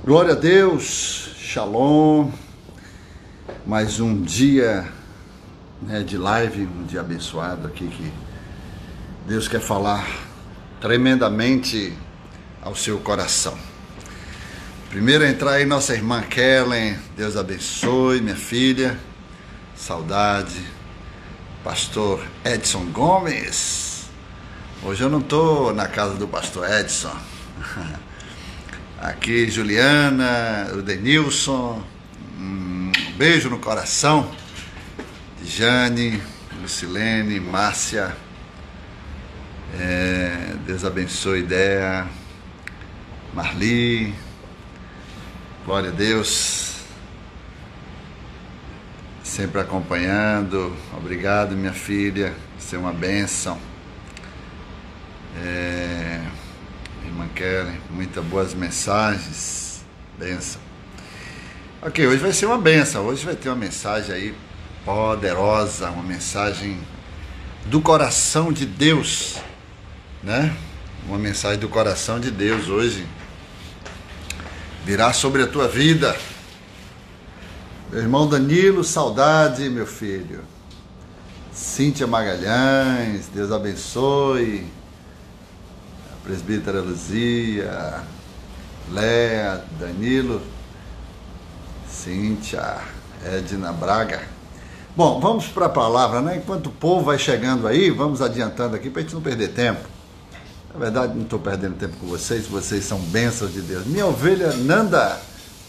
Glória a Deus, Shalom, mais um dia de live, um dia abençoado aqui que Deus quer falar tremendamente ao seu coração. Primeiro entrar aí nossa irmã Kellen, Deus abençoe, minha filha, saudade, pastor Edson Gomes. Hoje eu não estou na casa do pastor Edson. Aqui Juliana, o Denilson, um beijo no coração, Jane, Lucilene, Márcia, Deus abençoe Ideia, Marli, glória a Deus, sempre acompanhando, obrigado minha filha, você é uma bênção. Irmã Kellen, muitas boas mensagens, bênção. Ok, hoje vai ser uma bênção, hoje vai ter uma mensagem aí poderosa, uma mensagem do coração de Deus, né? Uma mensagem do coração de Deus hoje virá sobre a tua vida. Meu irmão Danilo, saudade, meu filho. Cíntia Magalhães, Deus abençoe. Presbítera Luzia, Léa, Danilo, Cíntia, Edna Braga. Bom, vamos para a palavra, né? Enquanto o povo vai chegando aí, vamos adiantando aqui para a gente não perder tempo. Na verdade, não estou perdendo tempo com vocês, vocês são bênçãos de Deus. Minha ovelha Nanda,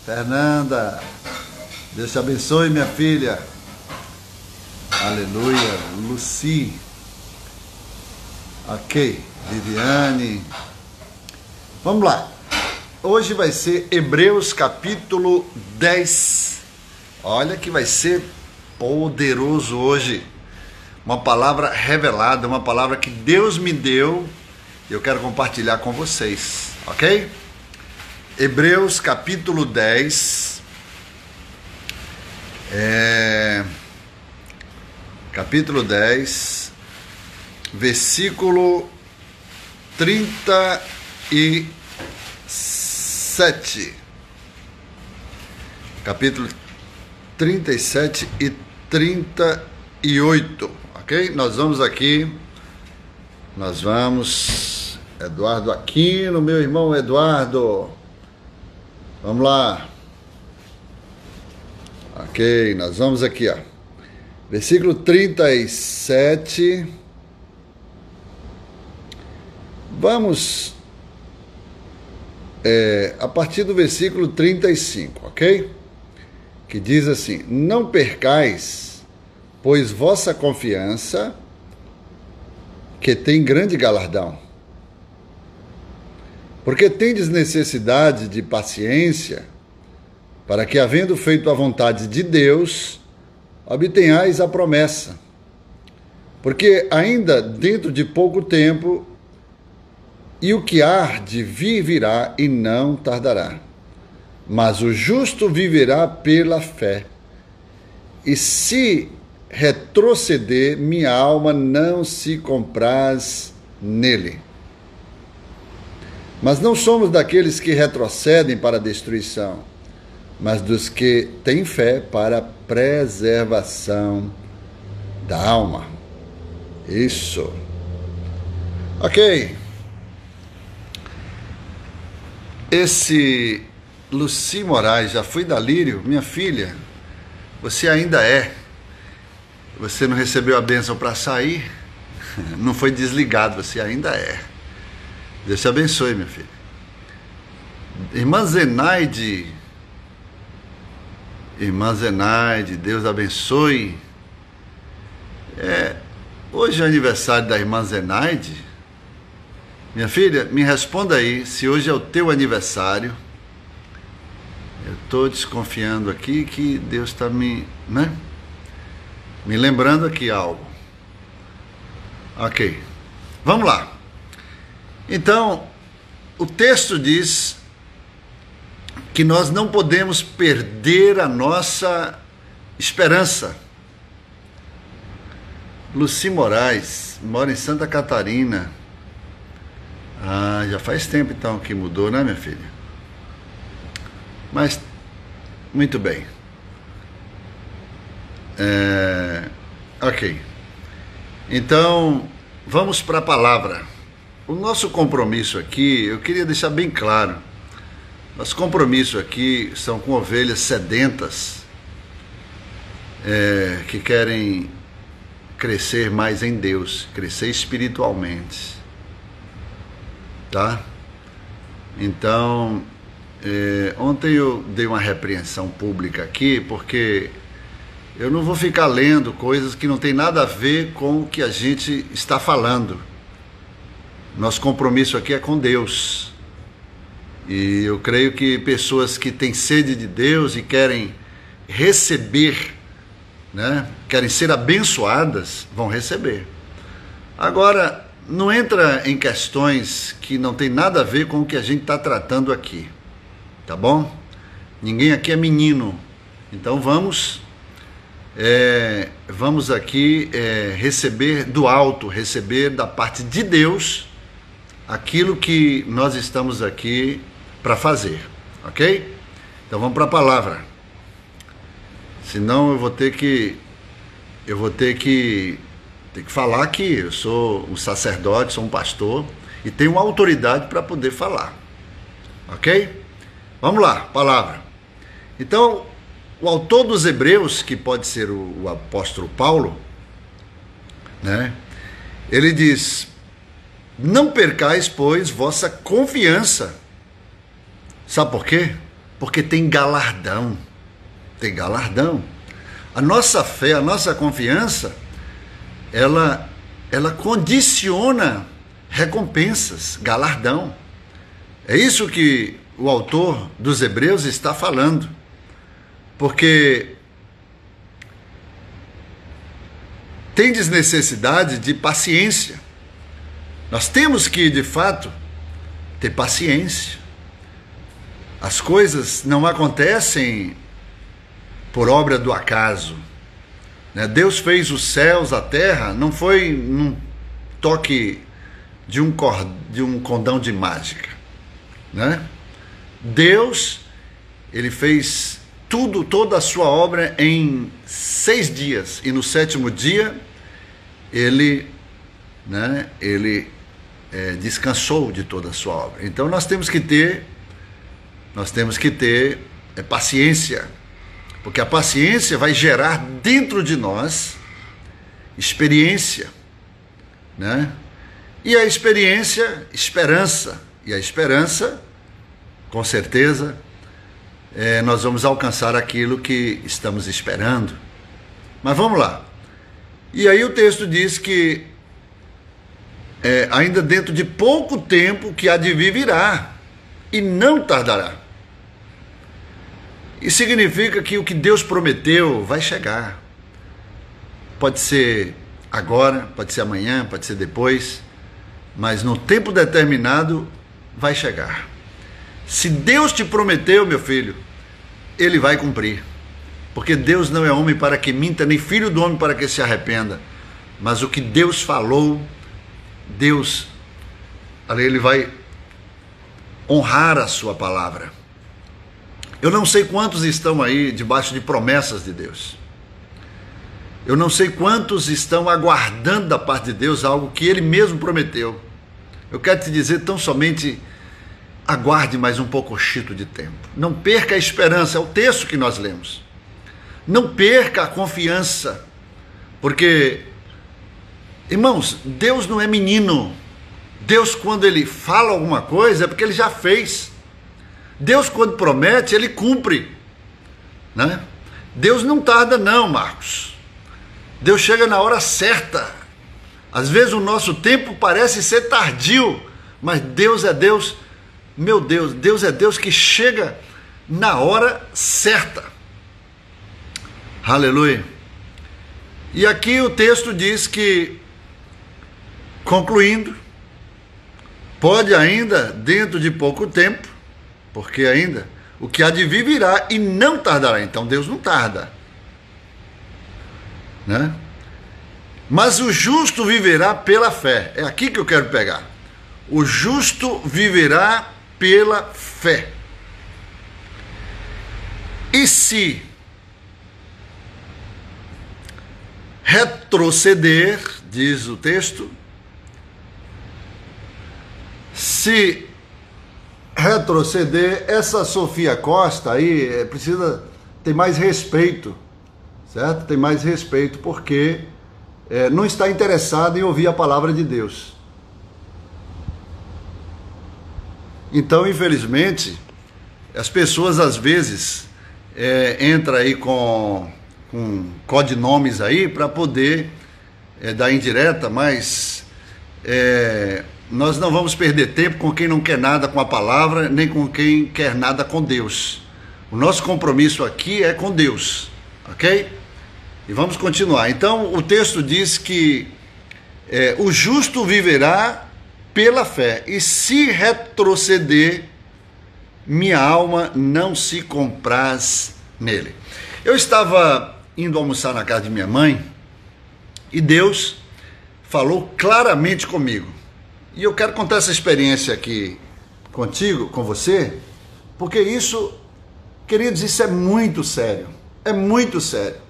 Fernanda, Deus te abençoe, minha filha. Aleluia, Luci. Ok. Viviane, vamos lá, hoje vai ser Hebreus capítulo 10, olha que vai ser poderoso hoje, uma palavra revelada, uma palavra que Deus me deu e eu quero compartilhar com vocês, ok? Hebreus capítulo 10, capítulo 10, versículo 37, capítulo 37 e 38, ok? Nós vamos, Eduardo Aquino, meu irmão Eduardo, vamos lá, ok, nós vamos aqui, ó, versículo 37, vamos a partir do versículo 35, ok? Que diz assim: não percais, pois vossa confiança, que tem grande galardão. Porque tendes necessidade de paciência, para que, havendo feito a vontade de Deus, obtenhais a promessa. Porque ainda dentro de pouco tempo, e o que há de vir virá e não tardará. Mas o justo viverá pela fé. E se retroceder, minha alma não se compraz nele. Mas não somos daqueles que retrocedem para a destruição, mas dos que têm fé para a preservação da alma. Isso. Ok. Esse Luci Moraes, já foi da Lírio? Minha filha, você ainda é. Você não recebeu a bênção para sair? Não foi desligado, você ainda é. Deus te abençoe, minha filha. Irmã Zenaide, Deus abençoe. Hoje é aniversário da irmã Zenaide. Minha filha, me responda aí, se hoje é o teu aniversário. Eu estou desconfiando aqui que Deus está me lembrando aqui algo. Ok, vamos lá. Então, o texto diz que nós não podemos perder a nossa esperança. Luci Moraes, mora em Santa Catarina. Ah, já faz tempo então que mudou, né, minha filha? Mas, muito bem. Ok. Então, vamos para a palavra. O nosso compromisso aqui, eu queria deixar bem claro, nosso compromisso aqui são com ovelhas sedentas, que querem crescer mais em Deus, crescer espiritualmente, tá? Então, ontem eu dei uma repreensão pública aqui, porque eu não vou ficar lendo coisas que não tem nada a ver com o que a gente está falando. Nosso compromisso aqui é com Deus. E eu creio que pessoas que têm sede de Deus e querem receber, né, querem ser abençoadas, vão receber. Agora, não entra em questões que não tem nada a ver com o que a gente está tratando aqui, tá bom? Ninguém aqui é menino. Então vamos aqui receber do alto, receber da parte de Deus aquilo que nós estamos aqui para fazer, ok? Então vamos para a palavra. Senão eu vou ter que falar que eu sou um sacerdote, sou um pastor e tenho autoridade para poder falar, ok? Vamos lá, palavra. Então, o autor dos Hebreus, que pode ser o apóstolo Paulo, né? Ele diz: não percais, pois, vossa confiança. Sabe por quê? Porque tem galardão. Tem galardão. A nossa fé, a nossa confiança, ela condiciona recompensas, galardão. É isso que o autor dos Hebreus está falando. Porque tendes necessidade de paciência. Nós temos que, de fato, ter paciência. As coisas não acontecem por obra do acaso, né? Deus fez os céus, a terra, não foi num toque de um condão de mágica, né? Deus, ele fez toda a sua obra em 6 dias, e no 7º dia ele descansou de toda a sua obra. Então nós temos que ter paciência, porque a paciência vai gerar dentro de nós experiência, né? E a experiência, esperança, e a esperança, com certeza, nós vamos alcançar aquilo que estamos esperando. Mas vamos lá. E aí o texto diz que ainda dentro de pouco tempo que há de vir virá, e não tardará. Isso significa que o que Deus prometeu vai chegar. Pode ser agora, pode ser amanhã, pode ser depois, mas no tempo determinado vai chegar. Se Deus te prometeu, meu filho, Ele vai cumprir. Porque Deus não é homem para que minta, nem filho do homem para que se arrependa. Mas o que Deus falou, Deus, Ele vai honrar a sua palavra. Eu não sei quantos estão aí debaixo de promessas de Deus. Eu não sei quantos estão aguardando da parte de Deus algo que Ele mesmo prometeu. Eu quero te dizer, tão somente aguarde mais um pouquinho de tempo. Não perca a esperança, é o texto que nós lemos. Não perca a confiança, porque, irmãos, Deus não é menino. Deus, quando Ele fala alguma coisa, é porque Ele já fez. Deus, quando promete, Ele cumpre, né? Deus não tarda não, Marcos. Deus chega na hora certa. Às vezes o nosso tempo parece ser tardio, mas Deus é Deus, meu Deus, Deus é Deus que chega na hora certa. Aleluia. E aqui o texto diz que, concluindo, pode ainda, dentro de pouco tempo, porque ainda o que há de vir virá e não tardará. Então Deus não tarda, né? Mas o justo viverá pela fé. É aqui que eu quero pegar. O justo viverá pela fé. E se retroceder, diz o texto, se retroceder, essa Sofia Costa aí precisa ter mais respeito, certo? Tem mais respeito, porque não está interessada em ouvir a palavra de Deus. Então, infelizmente, as pessoas às vezes entram aí com codinomes aí para poder dar indireta, mas nós não vamos perder tempo com quem não quer nada com a palavra, nem com quem quer nada com Deus. O nosso compromisso aqui é com Deus, ok? E vamos continuar. Então, o texto diz que o justo viverá pela fé, e se retroceder, minha alma não se compraz nele. Eu estava indo almoçar na casa de minha mãe e Deus falou claramente comigo. E eu quero contar essa experiência aqui contigo, com você, porque isso, queridos, isso é muito sério. É muito sério.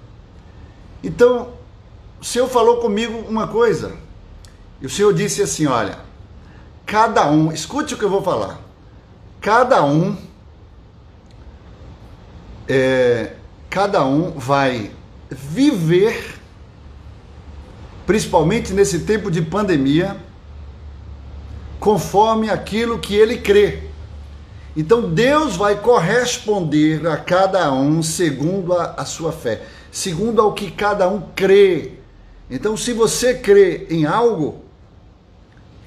Então, o Senhor falou comigo uma coisa. E o Senhor disse assim, olha, cada um, escute o que eu vou falar. Cada um vai viver, principalmente nesse tempo de pandemia, conforme aquilo que ele crê. Então Deus vai corresponder a cada um segundo a sua fé, segundo ao que cada um crê. Então, se você crê em algo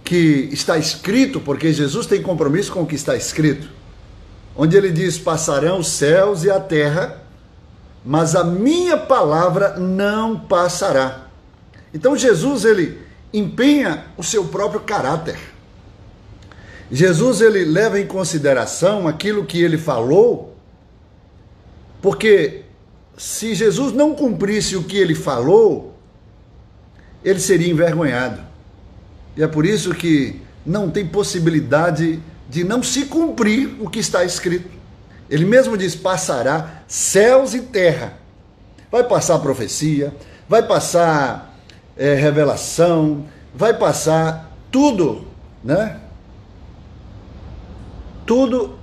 que está escrito, porque Jesus tem compromisso com o que está escrito, onde ele diz, passarão os céus e a terra, mas a minha palavra não passará. Então Jesus, ele empenha o seu próprio caráter. Jesus, ele leva em consideração aquilo que ele falou, porque se Jesus não cumprisse o que ele falou, ele seria envergonhado. E é por isso que não tem possibilidade de não se cumprir o que está escrito. Ele mesmo diz, passará céus e terra. Vai passar profecia, vai passar revelação, vai passar tudo, né? Tudo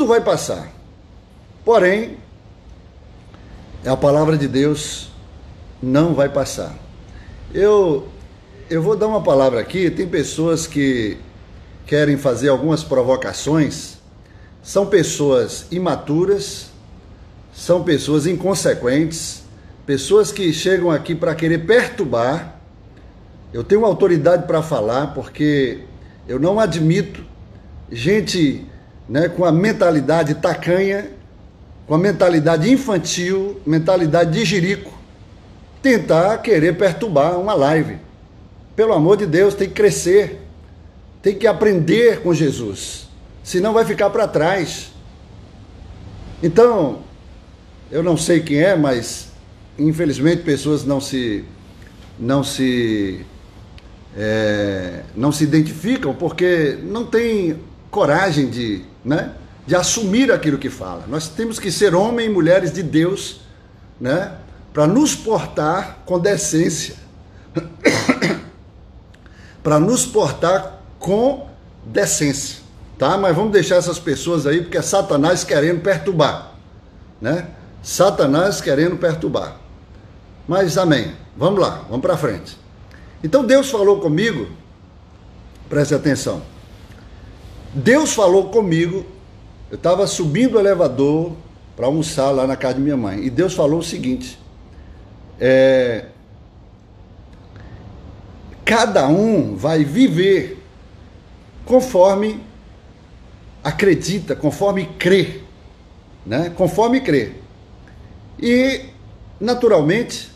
vai passar. Porém, a palavra de Deus não vai passar. Eu vou dar uma palavra aqui. Tem pessoas que querem fazer algumas provocações, são pessoas imaturas, são pessoas inconsequentes, pessoas que chegam aqui para querer perturbar. Eu tenho autoridade para falar, porque eu não admito gente, né, com a mentalidade tacanha, com a mentalidade infantil, mentalidade de jirico, tentar querer perturbar uma live. Pelo amor de Deus, tem que crescer, tem que aprender com Jesus, senão vai ficar para trás. Então, eu não sei quem é, mas infelizmente pessoas não se identificam porque não tem coragem de assumir aquilo que fala. Nós temos que ser homens e mulheres de Deus, né, para nos portar com decência, para nos portar com decência, tá? Mas vamos deixar essas pessoas aí, porque é Satanás querendo perturbar, né? Satanás querendo perturbar. Mas amém, vamos lá, vamos para frente. Então Deus falou comigo, preste atenção, Deus falou comigo, eu estava subindo o elevador para almoçar lá na casa de minha mãe, e Deus falou o seguinte, cada um vai viver conforme acredita, conforme crê, né? Conforme crê. E, naturalmente,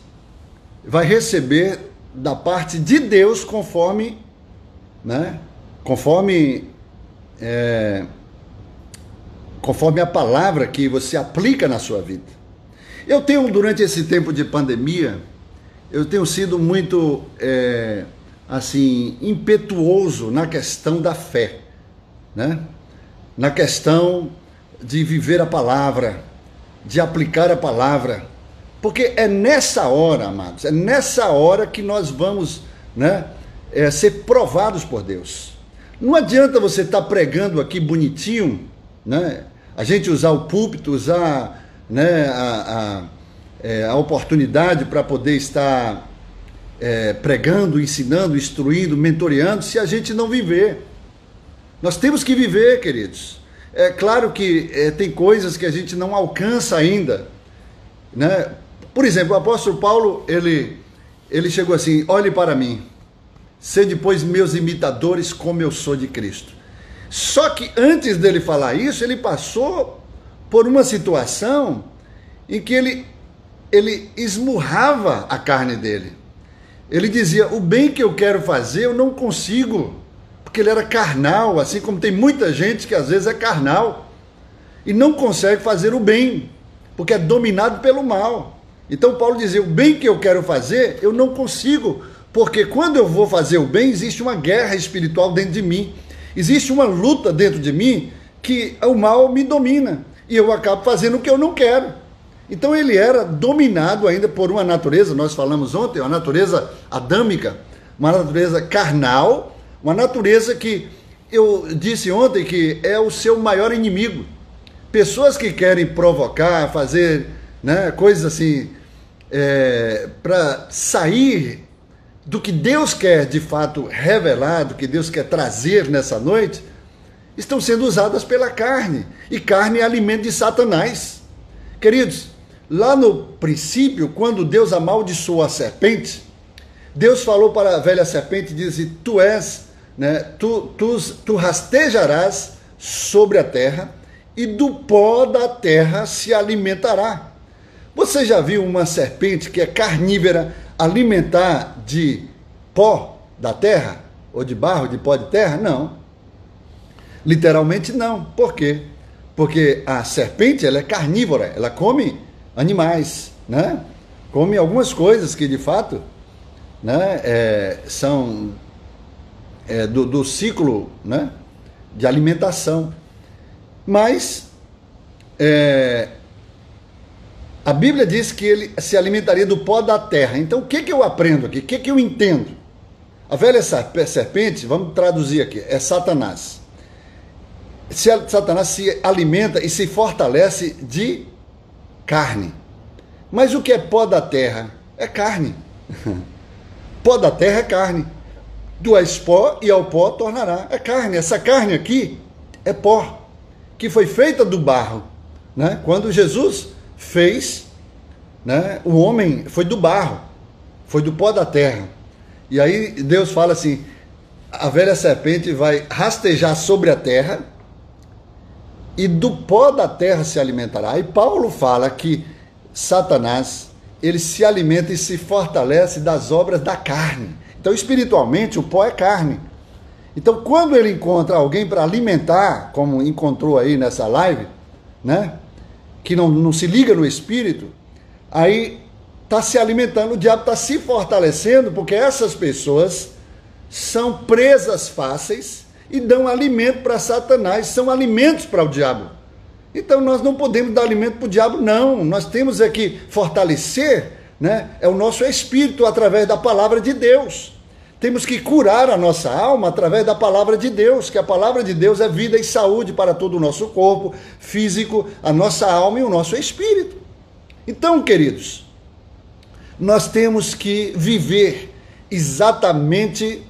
vai receber da parte de Deus conforme, né? Conforme a palavra que você aplica na sua vida. Eu tenho, durante esse tempo de pandemia, eu tenho sido muito, impetuoso na questão da fé, né? na questão de viver a palavra, de aplicar a palavra, porque é nessa hora, amados, é nessa hora que nós vamos, né, ser provados por Deus. Não adianta você estar pregando aqui bonitinho, né, a gente usar o púlpito, usar, né, a oportunidade para poder estar pregando, ensinando, instruindo, mentoreando, se a gente não viver. Nós temos que viver, queridos. É claro que tem coisas que a gente não alcança ainda, né? Por exemplo, o apóstolo Paulo, ele chegou assim: olhe para mim, sede depois meus imitadores como eu sou de Cristo. Só que antes dele falar isso, ele passou por uma situação em que ele esmurrava a carne dele. Ele dizia: o bem que eu quero fazer eu não consigo, porque ele era carnal, assim como tem muita gente que às vezes é carnal e não consegue fazer o bem, porque é dominado pelo mal. Então Paulo dizia: o bem que eu quero fazer eu não consigo, porque quando eu vou fazer o bem, existe uma guerra espiritual dentro de mim, existe uma luta dentro de mim que o mal me domina e eu acabo fazendo o que eu não quero. Então ele era dominado ainda por uma natureza, nós falamos ontem, uma natureza adâmica, uma natureza carnal, uma natureza que eu disse ontem que é o seu maior inimigo. Pessoas que querem provocar, fazer, né, coisas assim, para sair do que Deus quer de fato revelar, do que Deus quer trazer nessa noite, estão sendo usadas pela carne. E carne é alimento de Satanás. Queridos, lá no princípio, quando Deus amaldiçoou a serpente, Deus falou para a velha serpente, disse: tu és, né, tu rastejarás sobre a terra e do pó da terra se alimentará. Você já viu uma serpente que é carnívora alimentar de pó da terra? Ou de barro, de pó de terra? Não. Literalmente não. Por quê? Porque a serpente, ela é carnívora, ela come animais, né? Come algumas coisas que de fato, né, são do ciclo, né, de alimentação. Mas a Bíblia diz que ele se alimentaria do pó da terra. Então o que eu aprendo aqui? O que eu entendo? A velha serpente, vamos traduzir aqui, é Satanás. Satanás se alimenta e se fortalece de carne. Mas o que é pó da terra? É carne. Pó da terra é carne. Tu és pó e ao pó tornará. É carne. Essa carne aqui é pó, que foi feita do barro, né? Quando Jesus fez, né, o homem foi do barro, foi do pó da terra. E aí Deus fala assim: a velha serpente vai rastejar sobre a terra e do pó da terra se alimentará. E Paulo fala que Satanás, ele se alimenta e se fortalece das obras da carne. Então, espiritualmente, o pó é carne. Então, quando ele encontra alguém para alimentar, como encontrou aí nessa live, né, que não se liga no espírito, aí está se alimentando, o diabo está se fortalecendo, porque essas pessoas são presas fáceis e dão alimento para Satanás, são alimentos para o diabo. Então nós não podemos dar alimento para o diabo, não. Nós temos que fortalecer, né, o nosso espírito através da palavra de Deus. Temos que curar a nossa alma através da palavra de Deus, que a palavra de Deus é vida e saúde para todo o nosso corpo físico, a nossa alma e o nosso espírito. Então, queridos, nós temos que viver exatamente,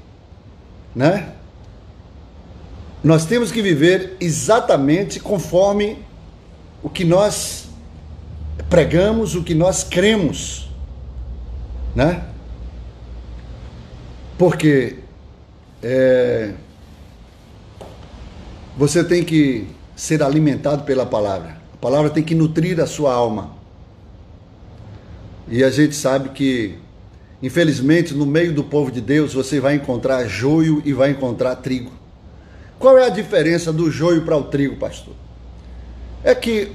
né? Nós temos que viver exatamente conforme o que nós pregamos, o que nós cremos, né? Porque você tem que ser alimentado pela palavra. A palavra tem que nutrir a sua alma. E a gente sabe que, infelizmente, no meio do povo de Deus, você vai encontrar joio e vai encontrar trigo. Qual é a diferença do joio para o trigo, pastor? É que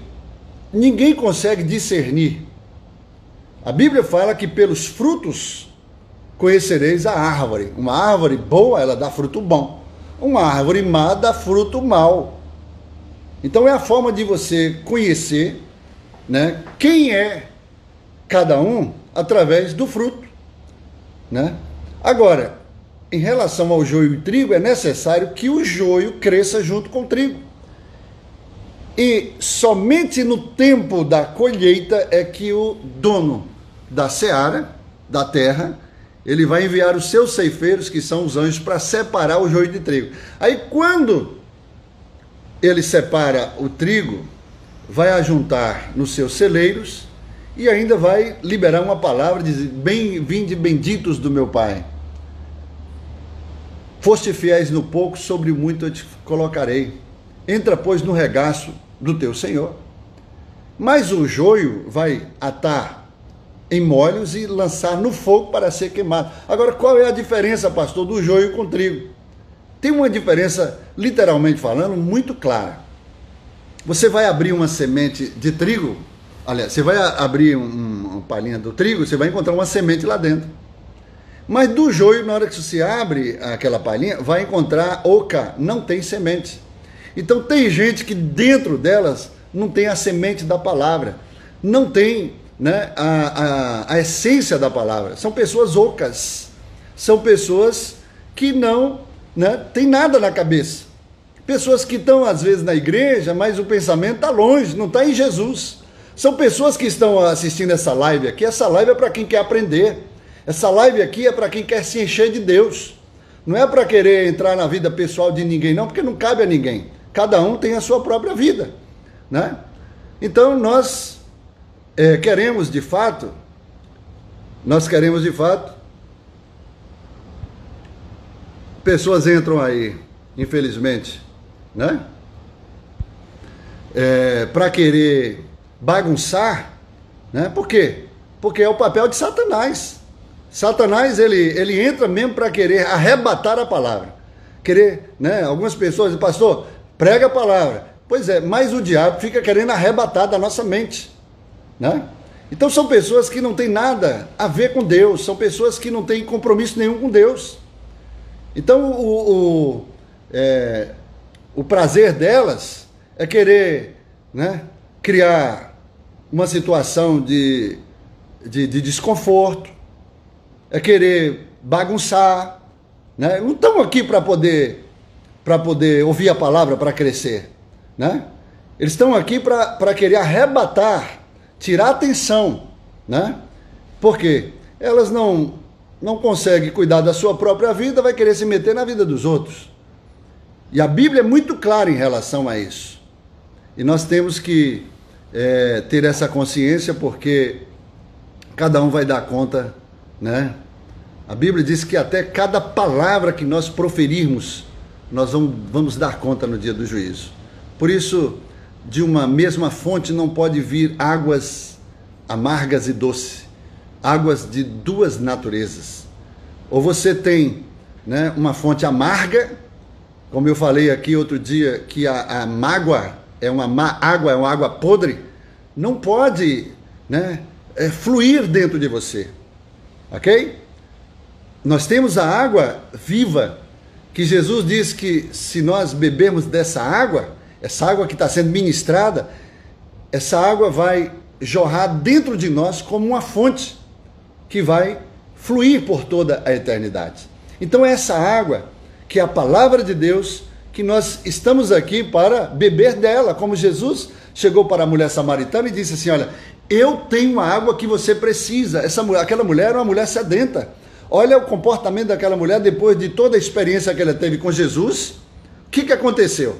ninguém consegue discernir. A Bíblia fala que pelos frutos conhecereis a árvore. Uma árvore boa, ela dá fruto bom. Uma árvore má dá fruto mau. Então é a forma de você conhecer, né, quem é cada um através do fruto, né? Agora, em relação ao joio e trigo, é necessário que o joio cresça junto com o trigo. E somente no tempo da colheita é que o dono da seara, da terra, ele vai enviar os seus ceifeiros, que são os anjos, para separar o joio de trigo. Aí quando ele separa o trigo, vai ajuntar nos seus celeiros e ainda vai liberar uma palavra, dizer: vinde benditos do meu Pai. Foste fiéis no pouco, sobre o muito eu te colocarei. Entra, pois, no regaço do teu Senhor. Mas o joio vai atar em molhos e lançar no fogo para ser queimado. Agora, qual é a diferença, pastor, do joio com trigo? Tem uma diferença, literalmente falando, muito clara. Você vai abrir uma semente de trigo, aliás, você vai abrir uma palhinha do trigo, você vai encontrar uma semente lá dentro. Mas do joio, na hora que você abre aquela palhinha, vai encontrar oca, não tem semente. Então tem gente que dentro delas não tem a semente da palavra, não tem, né, a essência da palavra. São pessoas ocas, são pessoas que não, né, tem nada na cabeça. Pessoas que estão às vezes na igreja, mas o pensamento está longe, não está em Jesus. São pessoas que estão assistindo essa live aqui. Essa live é para quem quer aprender. Essa live aqui é para quem quer se encher de Deus. Não é para querer entrar na vida pessoal de ninguém, não, porque não cabe a ninguém. Cada um tem a sua própria vida, né? Então nós queremos de fato, pessoas entram aí, infelizmente, né? Para querer bagunçar, né? Por quê? Porque é o papel de Satanás. Satanás, ele entra mesmo para querer arrebatar a palavra. Querer, né? Algumas pessoas dizem: pastor, prega a palavra. Pois é, mas o diabo fica querendo arrebatar da nossa mente, né? Então são pessoas que não têm nada a ver com Deus, são pessoas que não têm compromisso nenhum com Deus. Então o prazer delas é querer, né, criar uma situação de desconforto, é querer bagunçar, né? Não estão aqui para poder ouvir a palavra, para crescer, né? Eles estão aqui para querer arrebatar, tirar a atenção, né? Porque elas não conseguem cuidar da sua própria vida, vai querer se meter na vida dos outros. E a Bíblia é muito clara em relação a isso. E nós temos que ter essa consciência, porque cada um vai dar conta, né? A Bíblia diz que até cada palavra que nós proferirmos, nós vamos dar conta no dia do juízo. Por isso, de uma mesma fonte não pode vir águas amargas e doces, águas de duas naturezas. Ou você tem, né, uma fonte amarga, como eu falei aqui outro dia, que a mágoa é uma água podre, não pode, né, fluir dentro de você, ok? Nós temos a água viva, que Jesus diz que se nós bebermos dessa água, essa água que está sendo ministrada, essa água vai jorrar dentro de nós como uma fonte que vai fluir por toda a eternidade. Então é essa água, que é a palavra de Deus, que nós estamos aqui para beber dela, como Jesus chegou para a mulher samaritana e disse assim: olha, eu tenho a água que você precisa. Aquela mulher era uma mulher sedenta. Olha o comportamento daquela mulher depois de toda a experiência que ela teve com Jesus. O que aconteceu?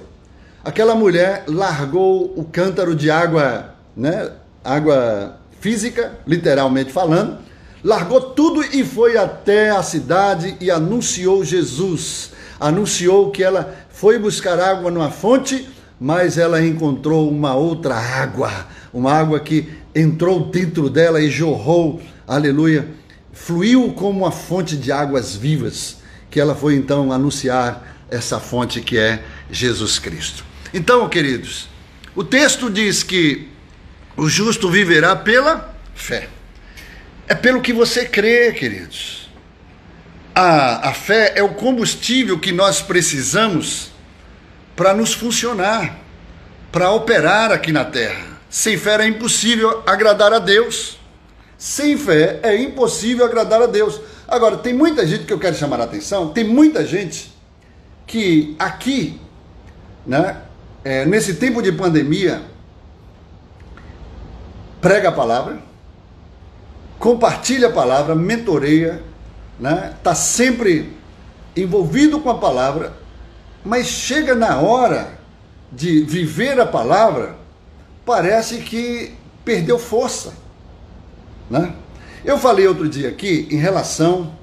Aquela mulher largou o cântaro de água, né? Água física, literalmente falando, largou tudo e foi até a cidade e anunciou Jesus. Anunciou que ela foi buscar água numa fonte, mas ela encontrou uma outra água, uma água que entrou dentro dela e jorrou, aleluia, fluiu como uma fonte de águas vivas, que ela foi então anunciar essa fonte que é Jesus Cristo. Então, queridos, o texto diz que o justo viverá pela fé. É pelo que você crê, queridos. A fé é o combustível que nós precisamos para nos funcionar, para operar aqui na terra. Sem fé é impossível agradar a Deus. Sem fé é impossível agradar a Deus. Agora, tem muita gente que eu quero chamar a atenção, tem muita gente que aqui, né, nesse tempo de pandemia, prega a palavra, compartilha a palavra, mentoreia, né, tá sempre envolvido com a palavra, mas chega na hora de viver a palavra, parece que perdeu força, né? Eu falei outro dia aqui em relação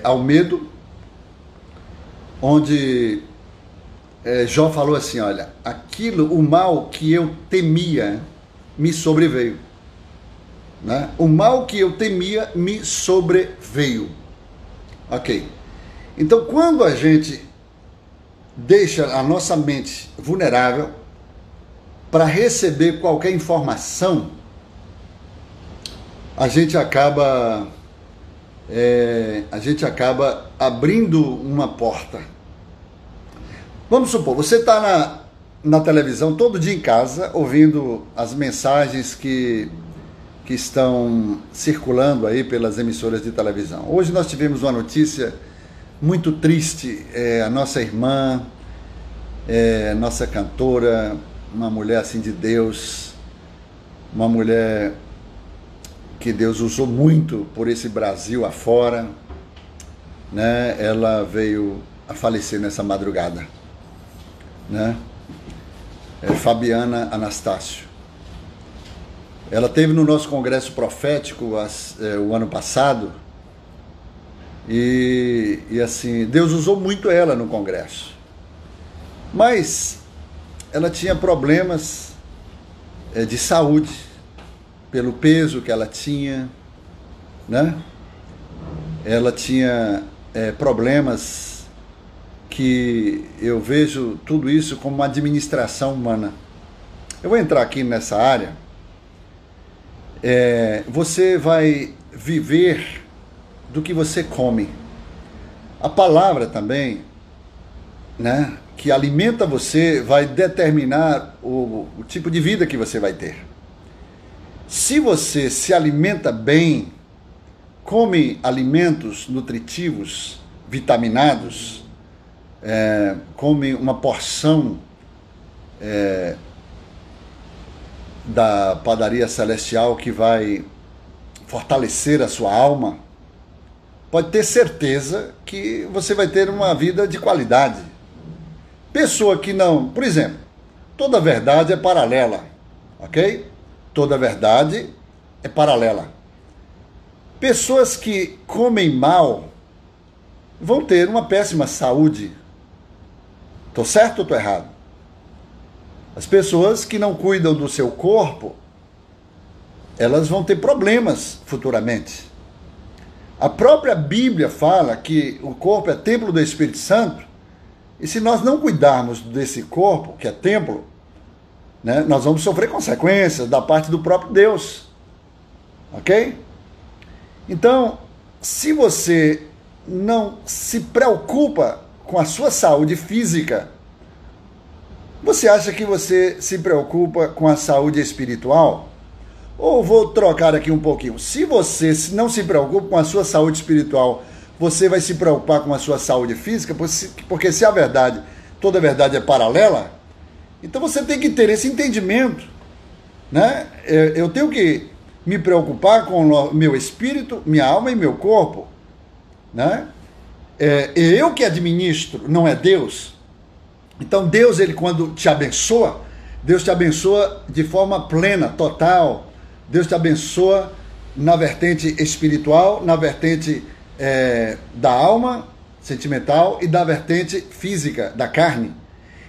ao medo, onde Jó falou assim, olha, o mal que eu temia me sobreveio, né? O mal que eu temia me sobreveio. Ok. Então, quando a gente deixa a nossa mente vulnerável para receber qualquer informação, a gente acaba abrindo uma porta. Vamos supor, você está na televisão todo dia em casa, ouvindo as mensagens que estão circulando aí pelas emissoras de televisão. Hoje nós tivemos uma notícia muito triste, a nossa irmã, nossa cantora, uma mulher assim de Deus, uma mulher que Deus usou muito por esse Brasil afora, né? Ela veio a falecer nessa madrugada, né? Fabiana Anastácio. Ela esteve no nosso congresso profético o ano passado e assim, Deus usou muito ela no congresso, mas ela tinha problemas de saúde, pelo peso que ela tinha, né? Ela tinha problemas que eu vejo tudo isso como uma administração humana. Eu vou entrar aqui nessa área. Você vai viver do que você come. A palavra também, né, que alimenta você, vai determinar o tipo de vida que você vai ter. Se você se alimenta bem, come alimentos nutritivos, vitaminados, come uma porção da padaria celestial que vai fortalecer a sua alma, pode ter certeza que você vai ter uma vida de qualidade. Pessoa que não, por exemplo, toda verdade é paralela, ok? Toda verdade é paralela. Pessoas que comem mal vão ter uma péssima saúde. Estou certo ou estou errado? As pessoas que não cuidam do seu corpo, elas vão ter problemas futuramente. A própria Bíblia fala que o corpo é templo do Espírito Santo, e se nós não cuidarmos desse corpo, que é templo, né, nós vamos sofrer consequências da parte do próprio Deus. Ok? Então, se você não se preocupa com a sua saúde física, você acha que você se preocupa com a saúde espiritual? Ou vou trocar aqui um pouquinho. Se você não se preocupa com a sua saúde espiritual, você vai se preocupar com a sua saúde física? Porque se a verdade, toda verdade é paralela, então você tem que ter esse entendimento, né? Eu tenho que me preocupar com o meu espírito, minha alma e meu corpo, né? Eu que administro, não é Deus. Então Deus, ele quando te abençoa, Deus te abençoa de forma plena, total. Deus te abençoa na vertente espiritual, na vertente da alma sentimental e da vertente física, da carne.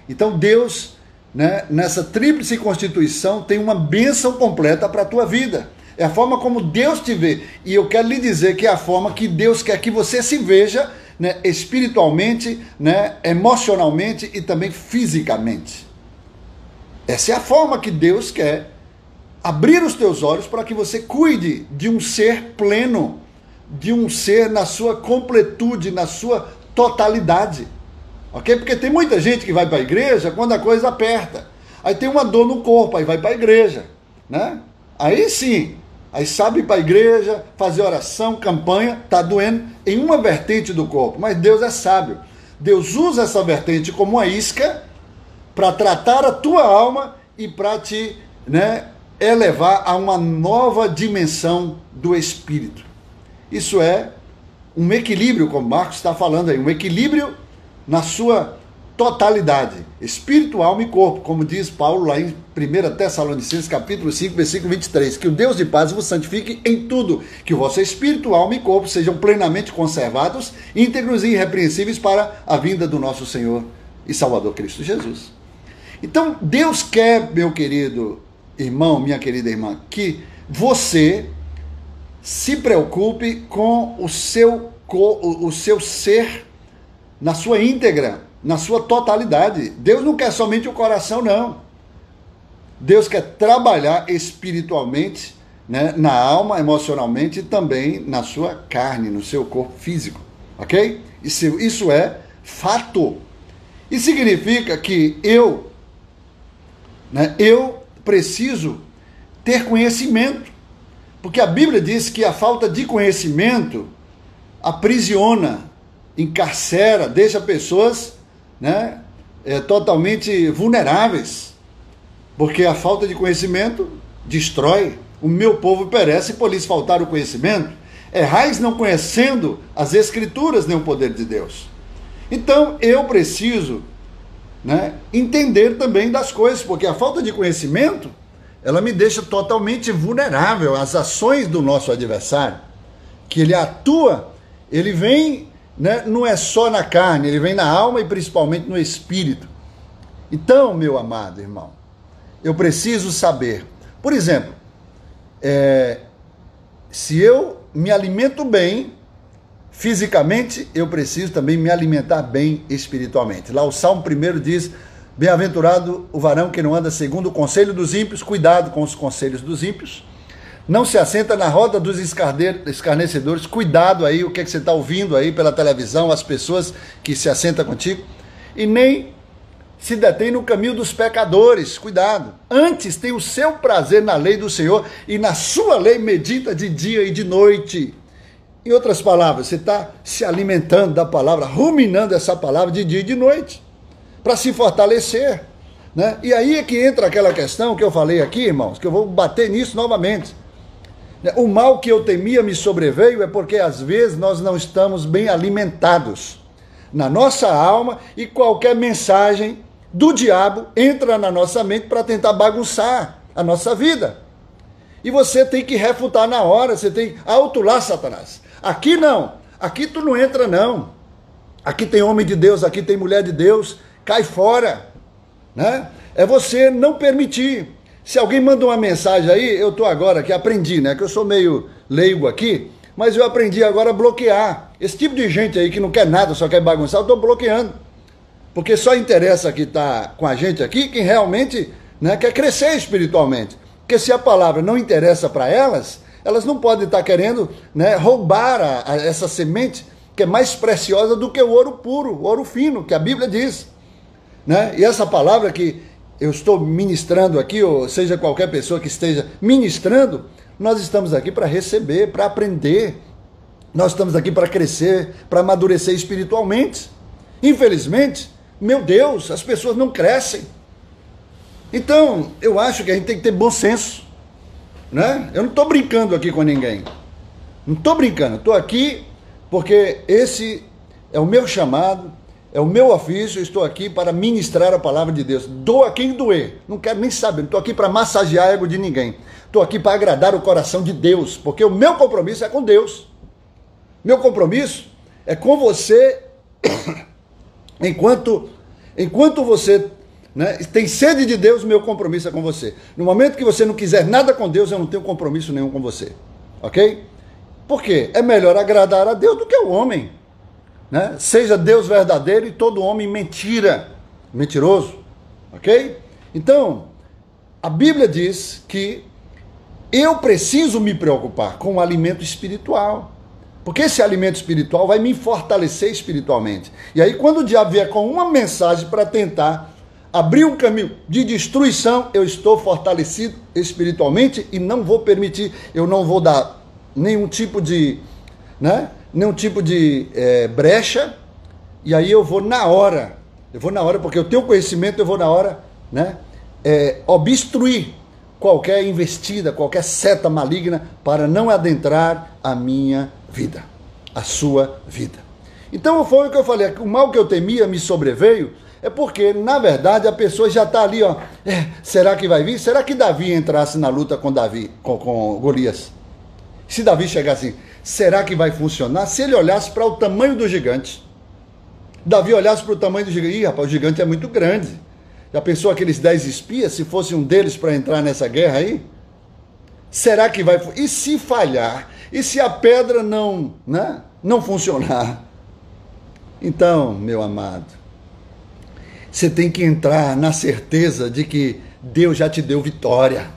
Então Deus, né, nessa tríplice constituição, tem uma bênção completa para a tua vida. É a forma como Deus te vê. E eu quero lhe dizer que é a forma que Deus quer que você se veja, né, espiritualmente, né, emocionalmente e também fisicamente. Essa é a forma que Deus quer abrir os teus olhos para que você cuide de um ser pleno, de um ser na sua completude, na sua totalidade. Ok? Porque tem muita gente que vai para a igreja quando a coisa aperta. Aí tem uma dor no corpo, aí vai para a igreja, né? Aí sim, aí sabe ir para a igreja, fazer oração, campanha, está doendo em uma vertente do corpo. Mas Deus é sábio. Deus usa essa vertente como uma isca para tratar a tua alma e para te, né, elevar a uma nova dimensão do espírito. Isso é um equilíbrio, como Marcos está falando aí, um equilíbrio na sua totalidade, espírito, alma e corpo, como diz Paulo lá em 1 Tessalonicenses capítulo 5, versículo 23, que o Deus de paz vos santifique em tudo, que o vosso espírito, alma e corpo sejam plenamente conservados, íntegros e irrepreensíveis para a vinda do nosso Senhor e Salvador Cristo Jesus. Então, Deus quer, meu querido irmão, minha querida irmã, que você se preocupe com o seu ser na sua íntegra, na sua totalidade. Deus não quer somente o coração, não. Deus quer trabalhar espiritualmente, né, na alma, emocionalmente e também na sua carne, no seu corpo físico. Ok? Isso é fato. E significa que eu preciso ter conhecimento. Porque a Bíblia diz que a falta de conhecimento aprisiona, encarcera, deixa pessoas, né, totalmente vulneráveis. Porque a falta de conhecimento destrói. O meu povo perece por lhes faltar o conhecimento. Errais não conhecendo as Escrituras nem o poder de Deus. Então eu preciso, né, entender também das coisas, porque a falta de conhecimento, ela me deixa totalmente vulnerável às ações do nosso adversário, que ele atua, ele vem, né, não é só na carne, ele vem na alma e principalmente no espírito. Então, meu amado irmão, eu preciso saber, por exemplo, se eu me alimento bem fisicamente, eu preciso também me alimentar bem espiritualmente. Lá o Salmo 1 diz: bem-aventurado o varão que não anda segundo o conselho dos ímpios, cuidado com os conselhos dos ímpios, não se assenta na roda dos escarnecedores, cuidado aí, o que você está ouvindo aí pela televisão, as pessoas que se assentam contigo, e nem se detém no caminho dos pecadores, cuidado. Antes tem o seu prazer na lei do Senhor, e na sua lei medita de dia e de noite. Em outras palavras, você está se alimentando da palavra, ruminando essa palavra de dia e de noite, para se fortalecer, né? E aí é que entra aquela questão que eu falei aqui, irmãos, que eu vou bater nisso novamente. O mal que eu temia me sobreveio é porque às vezes nós não estamos bem alimentados na nossa alma e qualquer mensagem do diabo entra na nossa mente para tentar bagunçar a nossa vida. E você tem que refutar na hora, você tem que autuar Satanás. Aqui não, aqui tu não entra não. Aqui tem homem de Deus, aqui tem mulher de Deus, cai fora, né? É você não permitir. Se alguém manda uma mensagem aí, eu estou agora que aprendi, né? Que eu sou meio leigo aqui, mas eu aprendi agora a bloquear. Esse tipo de gente aí que não quer nada, só quer bagunçar, eu estou bloqueando. Porque só interessa que está com a gente aqui quem realmente, né, quer crescer espiritualmente. Porque se a palavra não interessa para elas, elas não podem estar querendo, né, roubar essa semente que é mais preciosa do que o ouro puro, o ouro fino, que a Bíblia diz, né? E essa palavra que eu estou ministrando aqui, ou seja, qualquer pessoa que esteja ministrando, nós estamos aqui para receber, para aprender, nós estamos aqui para crescer, para amadurecer espiritualmente. Infelizmente, meu Deus, as pessoas não crescem. Então, eu acho que a gente tem que ter bom senso, né? Eu não estou brincando aqui com ninguém, não estou brincando, estou aqui porque esse é o meu chamado, é o meu ofício, eu estou aqui para ministrar a palavra de Deus. Doa quem doer, não quero nem saber, não estou aqui para massagear o ego de ninguém, estou aqui para agradar o coração de Deus, porque o meu compromisso é com Deus, meu compromisso é com você, enquanto você, né, tem sede de Deus, meu compromisso é com você. No momento que você não quiser nada com Deus, eu não tenho compromisso nenhum com você, ok? Por quê? É melhor agradar a Deus do que o homem, né? Seja Deus verdadeiro e todo homem mentiroso, ok? Então, a Bíblia diz que eu preciso me preocupar com o alimento espiritual, Porque esse alimento espiritual vai me fortalecer espiritualmente. E aí, quando o diabo vier com uma mensagem para tentar abrir um caminho de destruição, eu estou fortalecido espiritualmente e não vou permitir, eu não vou dar nenhum tipo de, brecha. E aí eu vou na hora, porque eu tenho conhecimento, eu vou na hora, obstruir qualquer investida, qualquer seta maligna para não adentrar a minha vida, a sua vida. Então foi o que eu falei, o mal que eu temia me sobreveio, é porque, na verdade, a pessoa já está ali, será que vai vir? Será que Davi entrasse na luta com Golias? Se Davi chegasse assim, será que vai funcionar? Se ele olhasse para o tamanho do gigante, Davi olhasse para o tamanho do gigante, rapaz, o gigante é muito grande. Já pensou aqueles 10 espias, se fosse um deles para entrar nessa guerra aí? Será que vai... E se falhar? E se a pedra não funcionar? Então, meu amado, você tem que entrar na certeza de que Deus já te deu vitória,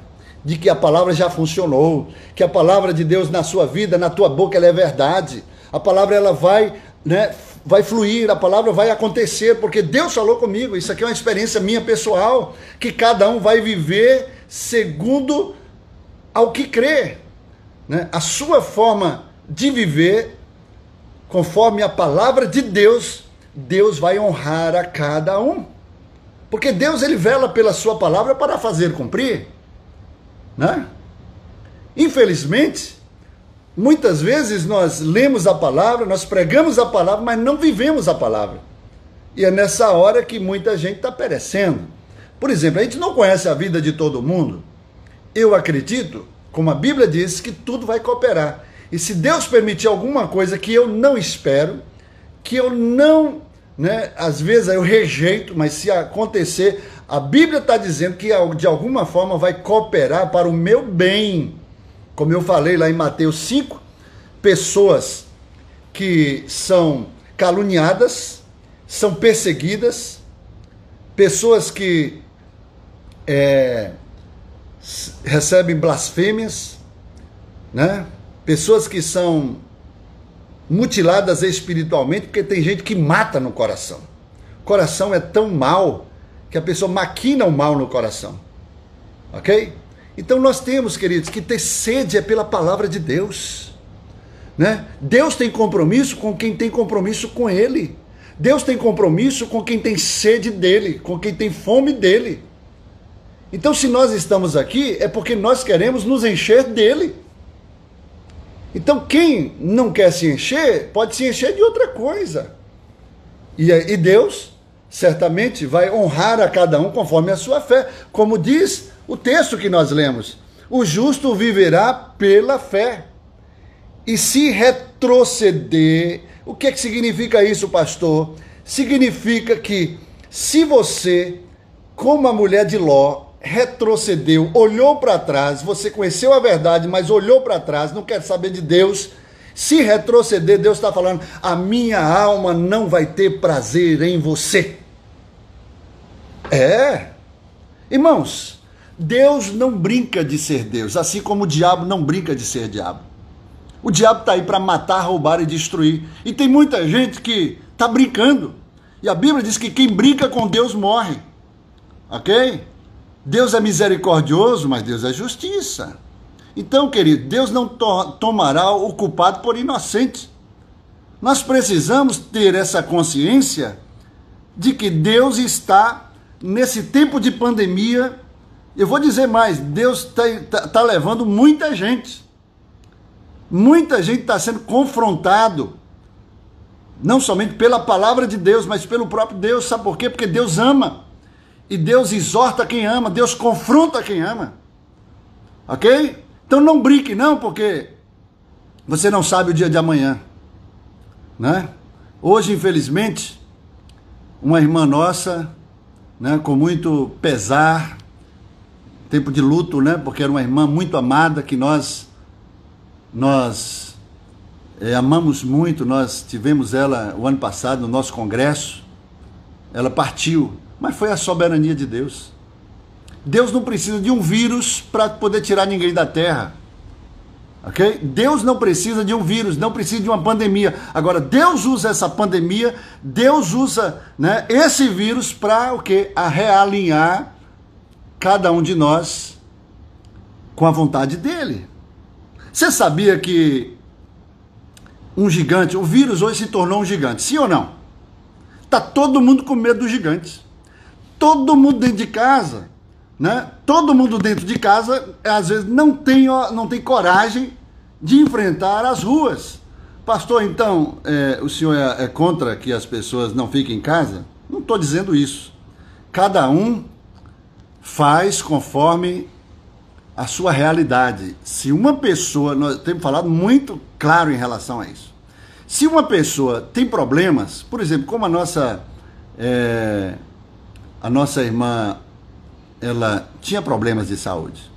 de que a palavra já funcionou, que a palavra de Deus na sua vida, na tua boca, ela é verdade. A palavra, ela vai fluir, a palavra vai acontecer, porque Deus falou comigo. Isso aqui é uma experiência minha pessoal, que cada um vai viver segundo ao que crê, a sua forma de viver, conforme a palavra de Deus, Deus vai honrar a cada um, porque Deus, ele vela pela sua palavra para fazer cumprir, Infelizmente, muitas vezes nós lemos a palavra, nós pregamos a palavra, mas não vivemos a palavra. E é nessa hora que muita gente está perecendo. Por exemplo, a gente não conhece a vida de todo mundo. Eu acredito, como a Bíblia diz, que tudo vai cooperar. E se Deus permitir alguma coisa que eu não espero, que eu não, às vezes eu rejeito, mas se acontecer, a Bíblia está dizendo que de alguma forma vai cooperar para o meu bem. Como eu falei lá em Mateus 5, pessoas que são caluniadas, são perseguidas, pessoas que recebem blasfêmias, pessoas que são mutiladas espiritualmente, porque tem gente que mata no coração. O coração é tão mau que a pessoa maquina o mal no coração, ok? Então nós temos, queridos, que ter sede pela palavra de Deus, Deus tem compromisso com quem tem compromisso com Ele. Deus tem compromisso com quem tem sede dEle, com quem tem fome dEle. Então, se nós estamos aqui, é porque nós queremos nos encher dEle. Então, quem não quer se encher, pode se encher de outra coisa. E Deus, certamente, vai honrar a cada um conforme a sua fé. Como diz o texto que nós lemos, o justo viverá pela fé. E se retroceder, o que significa isso, pastor? Significa que se você, como a mulher de Ló, retrocedeu, olhou para trás, você conheceu a verdade, mas olhou para trás, não quer saber de Deus, se retroceder, Deus está falando, a minha alma não vai ter prazer em você. Irmãos, Deus não brinca de ser Deus, assim como o diabo não brinca de ser diabo. O diabo está aí para matar, roubar e destruir. E tem muita gente que está brincando. E a Bíblia diz que quem brinca com Deus morre. Ok? Deus é misericordioso, mas Deus é justiça. Então, querido, Deus não tomará o culpado por inocente. Nós precisamos ter essa consciência de que Deus está, nesse tempo de pandemia, eu vou dizer mais, Deus está levando muita gente. Muita gente está sendo confrontado, não somente pela palavra de Deus, mas pelo próprio Deus. Sabe por quê? Porque Deus ama. E Deus exorta quem ama, Deus confronta quem ama. Ok? Então não brinque não, porque você não sabe o dia de amanhã. Hoje, infelizmente, uma irmã nossa, com muito pesar, tempo de luto, porque era uma irmã muito amada, que nós amamos muito, nós tivemos ela o ano passado no nosso congresso, ela partiu, mas foi a soberania de Deus. Deus não precisa de um vírus para poder tirar ninguém da terra. Ok? Deus não precisa de um vírus, não precisa de uma pandemia. Agora, Deus usa essa pandemia, Deus usa, né, esse vírus para o quê? A realinhar cada um de nós com a vontade dele. Você sabia que um gigante, o vírus hoje se tornou um gigante, sim ou não? Tá todo mundo com medo dos gigantes. Todo mundo dentro de casa, né? Todo mundo dentro de casa, às vezes, não tem coragem de enfrentar as ruas. Pastor, então, o senhor é contra que as pessoas não fiquem em casa? Não estou dizendo isso. Cada um faz conforme a sua realidade. Se uma pessoa, nós temos falado muito claro em relação a isso. Se uma pessoa tem problemas, por exemplo, como a nossa irmã, ela tinha problemas de saúde,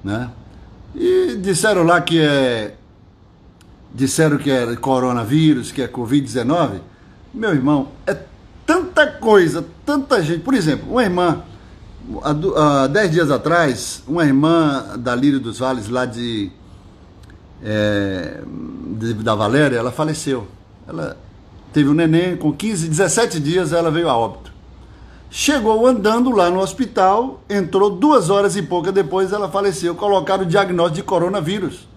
né? E disseram lá que disseram que é coronavírus, que é Covid-19. Meu irmão, é tanta coisa, tanta gente. Por exemplo, uma irmã, há 10 dias atrás, uma irmã da Lírio dos Vales, lá da Valéria, ela faleceu. Ela teve um neném, com 17 dias ela veio a óbito. Chegou andando lá no hospital, entrou 2 horas e pouca depois, ela faleceu. Colocaram o diagnóstico de coronavírus.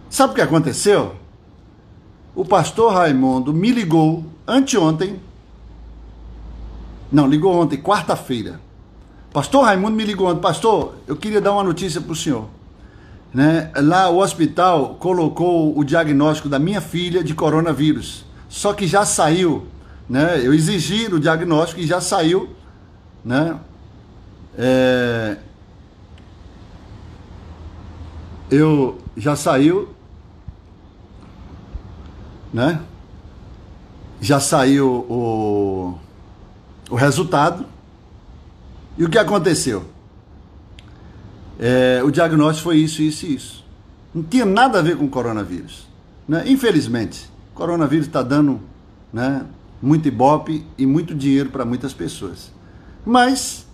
Sabe o que aconteceu? O pastor Raimundo me ligou anteontem. Não, ligou ontem, quarta-feira. Pastor Raimundo me ligou ontem. Pastor, eu queria dar uma notícia para o senhor. Né? Lá o hospital colocou o diagnóstico da minha filha de coronavírus. Só que já saiu, né? Eu exigi o diagnóstico e já saiu, né? Já saiu, né? Já saiu o resultado. E o que aconteceu? O diagnóstico foi isso, isso e isso. Não tinha nada a ver com o coronavírus, né? Infelizmente, o coronavírus está dando, né, muito ibope e muito dinheiro para muitas pessoas. Mas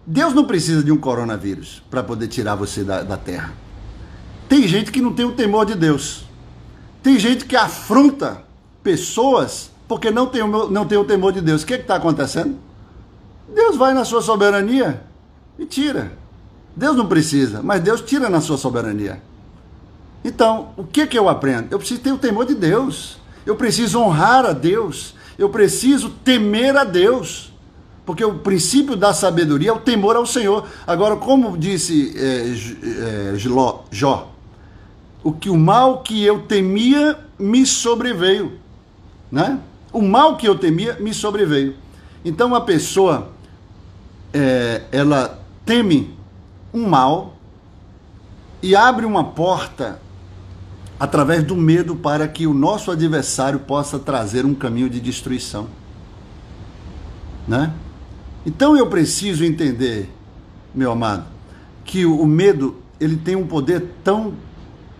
Deus não precisa de um coronavírus para poder tirar você da terra. Tem gente que não tem o temor de Deus. Tem gente que afronta pessoas porque não tem o temor de Deus. O que está acontecendo? Deus vai na sua soberania e tira. Deus não precisa, mas Deus tira na sua soberania. Então, o que eu aprendo? Eu preciso ter o temor de Deus. Eu preciso honrar a Deus. Eu preciso temer a Deus. Porque o princípio da sabedoria é o temor ao Senhor. Agora, como disse Jó, o mal que eu temia me sobreveio, né? O mal que eu temia me sobreveio. Então, a pessoa, ela teme um mal e abre uma porta através do medo para que o nosso adversário possa trazer um caminho de destruição, né? Então eu preciso entender, meu amado, que o medo, ele tem um poder tão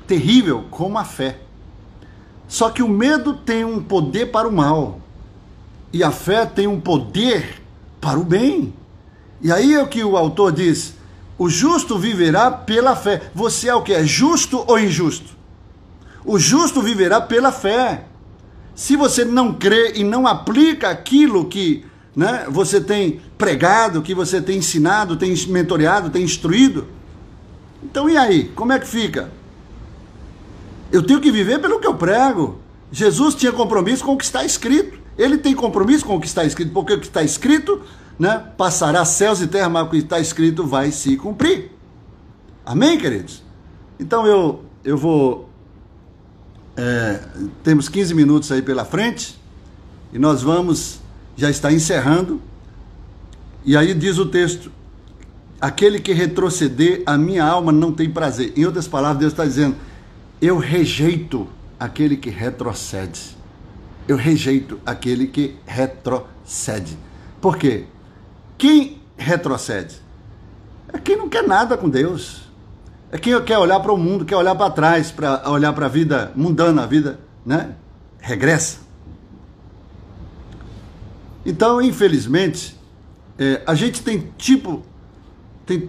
terrível como a fé. Só que o medo tem um poder para o mal e a fé tem um poder para o bem. E aí é o que o autor diz: o justo viverá pela fé. Você é o que? É justo ou injusto? O justo viverá pela fé. Se você não crê e não aplica aquilo que, né, você tem pregado, que você tem ensinado, tem mentoreado, tem instruído, então e aí? Como é que fica? Eu tenho que viver pelo que eu prego. Jesus tinha compromisso com o que está escrito. Ele tem compromisso com o que está escrito, porque o que está escrito, né, passará céus e terra, mas o que está escrito vai se cumprir. Amém, queridos? Então eu vou... temos 15 minutos aí pela frente e nós vamos, já está encerrando. E aí diz o texto: aquele que retroceder, a minha alma não tem prazer. Em outras palavras, Deus está dizendo: eu rejeito aquele que retrocede. Eu rejeito aquele que retrocede. Por quê? Quem retrocede? É quem não quer nada com Deus. É quem quer olhar para o mundo, quer olhar para trás, para olhar para a vida mundana, a vida, né, regressa. Então, infelizmente, a gente tem